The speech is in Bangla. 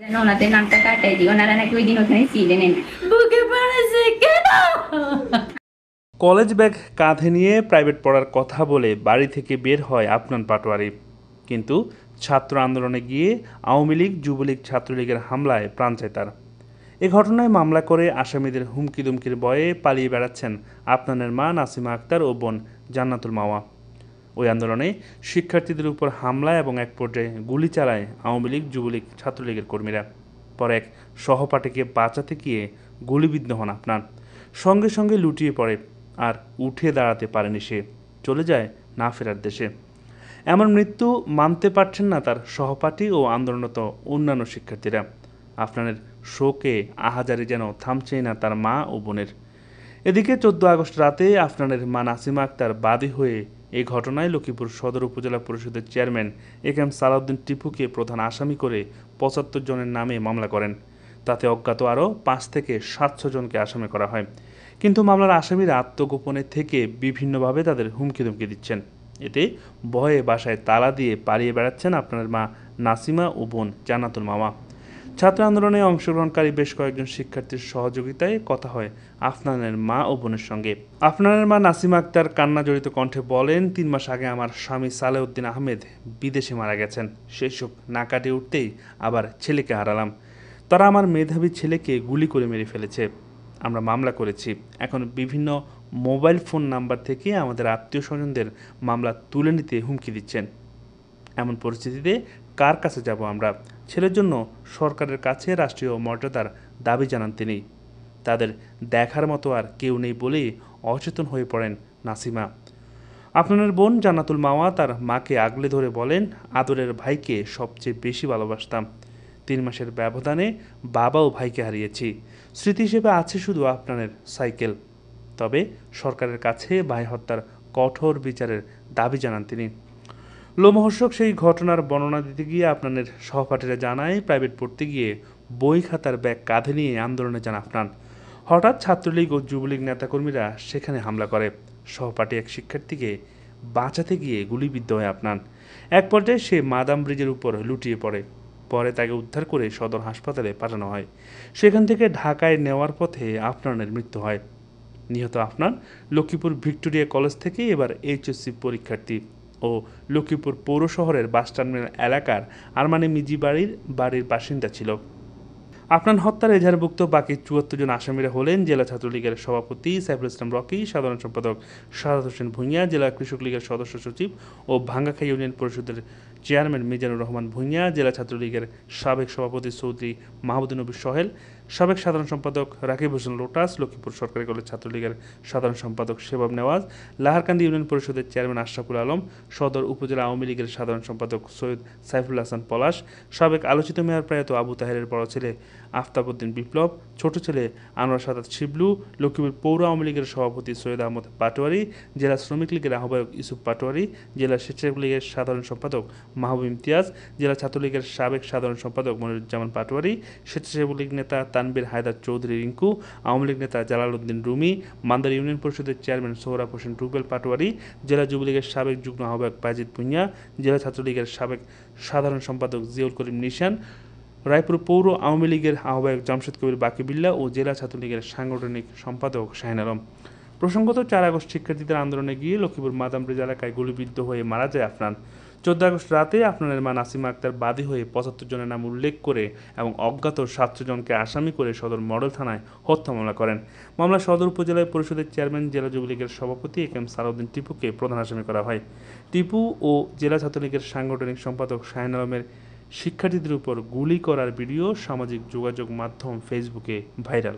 যেন ওনাদের নামটা কাটাই দিই, ওনারা নাকি ওই দিন ওখানে ছিলেন। বুকে পড়েছে কেন? কলেজ ব্যাগ কাঁধে নিয়ে প্রাইভেট পড়ার কথা বলে বাড়ি থেকে বের হয় আফনান পাটোয়ারি। কিন্তু ছাত্র আন্দোলনে গিয়ে আওয়ামী লীগ, যুবলীগ, ছাত্রলীগের হামলায় প্রাণ যায় তার। এ ঘটনায় মামলা করে আসামিদের হুমকি দুমকির ভয়ে পালিয়ে বেড়াচ্ছেন আফনানের মা নাসিমা আক্তার ও বোন জান্নাতুল মাওয়া। ওই আন্দোলনে শিক্ষার্থীদের উপর হামলা এবং এক পর্যায়ে গুলি চালায় আওয়ামী লীগ, যুবলীগ, ছাত্রলীগের কর্মীরা। পরে এক সহপাঠীকে বাঁচাতে গিয়ে গুলিবিদ্ধ হন আফনান। সঙ্গে সঙ্গে লুটিয়ে পড়ে, আর উঠে দাঁড়াতে পারেনি সে। চলে যায় না ফেরার দেশে। এমন মৃত্যু মানতে পারছেন না তার সহপাঠী ও আন্দোলনরত অন্যান্য শিক্ষার্থীরা। আফনানের শোকে আহাজারি যেন থামছেই না তার মা ও বোনের। এদিকে 14 আগস্ট রাতে আফনানের মা নাসিমা আক্তার বাদী হয়ে এই ঘটনায় লক্ষ্মীপুর সদর উপজেলা পরিষদের চেয়ারম্যান এ.কে.এম. সালাউদ্দিন টিপুকে প্রধান আসামি করে 75 জনের নামে মামলা করেন। তাতে অজ্ঞাত আরও 5 থেকে 700 জনকে আসামি করা হয়। কিন্তু মামলার আসামিরা আত্মগোপনে থেকে বিভিন্নভাবে তাদের হুমকি দিচ্ছেন। এতে ভয়ে বাসায় তালা দিয়ে পালিয়ে বেড়াচ্ছেন আপনার মা নাসিমা ও বোন জান্নাতুল মাওয়া। ছাত্র আন্দোলনে অংশগ্রহণকারী বেশ কয়েকজন শিক্ষার্থীর সহযোগিতায় কথা হয় আফনানের মা ও বোনের সঙ্গে। আফনানের মা নাসিমা আক্তার কান্না জড়িত কণ্ঠে বলেন, 3 মাস আগে আমার স্বামী সালেউদ্দিন আহমেদ বিদেশে মারা গেছেন। সেই শোক না কাটিয়ে উঠতেই আবার ছেলেকে হারালাম। তারা আমার মেধাবী ছেলেকে গুলি করে মেরে ফেলেছে। আমরা মামলা করেছি। এখন বিভিন্ন মোবাইল ফোন নাম্বার থেকে আমাদের আত্মীয় স্বজনদের মামলা তুলে নিতে হুমকি দিচ্ছেন। এমন পরিস্থিতিতে কার কাছে যাব আমরা? ছেলের জন্য সরকারের কাছে রাষ্ট্রীয় মর্যাদার দাবি জানান তিনি। তাদের দেখার মতো আর কেউ নেই বলেই অচেতন হয়ে পড়েন নাসিমা। আপনার বোন জান্নাতুল মাওয়া তার মাকে আগলে ধরে বলেন, আদরের ভাইকে সবচেয়ে বেশি ভালোবাসতাম। 3 মাসের ব্যবধানে বাবা ও ভাইকে হারিয়েছি। স্মৃতি হিসেবে আছে শুধু আপনার সাইকেল। তবে সরকারের কাছে ভাই হত্যার কঠোর বিচারের দাবি জানান তিনি। লোমহর্ষক সেই ঘটনার বর্ণনা দিতে গিয়ে আপনাদের সহপাঠীরা জানায়, প্রাইভেট পড়তে গিয়ে বই খাতার ব্যাগ কাঁধে নিয়ে আন্দোলনে যান আফনান। হঠাৎ ছাত্রলীগ ও যুবলীগ নেতাকর্মীরা সেখানে হামলা করে। সহপাঠী এক শিক্ষার্থীকে বাঁচাতে গিয়ে গুলিবিদ্ধ হয় আফনান। এক পর্যায়ে সে মাদাম ব্রিজের উপর লুটিয়ে পড়ে। পরে তাকে উদ্ধার করে সদর হাসপাতালে পাঠানো হয়। সেখান থেকে ঢাকায় নেওয়ার পথে আফনানের মৃত্যু হয়। নিহত আফনান লক্ষ্মীপুর ভিক্টোরিয়া কলেজ থেকে এবার এইচএসসি পরীক্ষার্থী ও লক্ষ্মীপুর পৌর শহরের বাস টার্মিনাল এলাকার আরমানি মিজি বাড়ির বাসিন্দা ছিল। আফনান হত্যার এজাহারভুক্ত বাকি 74 জন আসামিরা হলেন জেলা ছাত্রলীগের সভাপতি সাইফুল ইসলাম রকি, সাধারণ সম্পাদক সাদাত হোসেন ভূঁইয়া, জেলা কৃষক লীগের সদস্য সচিব ও ভাঙ্গাখাই ইউনিয়ন পরিষদের চেয়ারম্যান মিজানুর রহমান ভূঁইয়া, জেলা ছাত্রলীগের সাবেক সভাপতি চৌধুরী মাহমুদুন নবী সোহেল, সাবেক সাধারণ সম্পাদক রাকিব হোসেন লোটাস, লক্ষ্মীপুর সরকারি কলেজ ছাত্রলীগের সাধারণ সম্পাদক শেবাব নেওয়াজ, লাহারকান্দি ইউনিয়ন পরিষদের চেয়ারম্যান আশরাফুল আলম, সদর উপজেলা আওয়ামী লীগের সাধারণ সম্পাদক সৈয়দ সাইফুল হাসান পলাশ, সাবেক আলোচিত মেয়র প্রয়াত আবু তাহেরের বড় ছেলে আফতাব উদ্দিন বিপ্লব, ছোট ছেলে আনোয়ার সাদাত শিবলু, লক্ষ্মীপুর পৌর আওয়ামী লীগের সভাপতি সৈয়দ আহমদ পাটোয়ারি, জেলা শ্রমিক লীগের আহ্বায়ক ইউসুফ পাটোয়ারি, জেলা স্বেচ্ছাসেবক লীগের সাধারণ সম্পাদক মাহবুব ইমতিয়াজ, জেলা ছাত্রলীগের সাবেক সাধারণ সম্পাদক মনিরুজ্জামান পাটোয়ারি, স্বেচ্ছাসেবক লীগ নেতা তানবীর হায়দার চৌধুরী রিঙ্কু, আওয়ামী লীগ নেতা জালাল উদ্দিন রুমি, মান্দার ইউনিয়ন পরিষদের চেয়ারম্যান সোহরাব হোসেন রুবেল পাটোয়ারি, জেলা যুবলীগের সাবেক যুগ্ম আহ্বায়ক বাজিদ ভূঁইয়া, জেলা ছাত্রলীগের সাবেক সাধারণ সম্পাদক জিয়াউল করিম নিশান, রায়পুর পৌর আওয়ামী লীগের আহ্বায়ক জামশেদ কবির বাকিবিল্লা ও জেলা ছাত্রলীগের সাংগঠনিক সম্পাদক শাহিন আলম। প্রসঙ্গত, 4 আগস্ট শিক্ষার্থীদের আন্দোলনে গিয়ে লক্ষ্মীপুর মাদাম ব্রিজ এলাকায় গুলিবিদ্ধ হয়ে মারা যায় আফনান। 14 আগস্ট রাতে আফনানের মা নাসিমা আক্তার বাদী হয়ে 75 জনের নাম উল্লেখ করে এবং অজ্ঞাত 700 জনকে আসামি করে সদর মডেল থানায় হত্যা মামলা করেন। মামলা সদর উপজেলা পরিষদের চেয়ারম্যান জেলা যুবলীগের সভাপতি এ.কে.এম. সালাউদ্দিন টিপুকে প্রধান আসামি করা হয়। টিপু ও জেলা ছাত্রলীগের সাংগঠনিক সম্পাদক শাহিন আলমের শিক্ষার্থীদের উপর গুলি করার ভিডিও সামাজিক যোগাযোগ মাধ্যম ফেসবুকে ভাইরাল।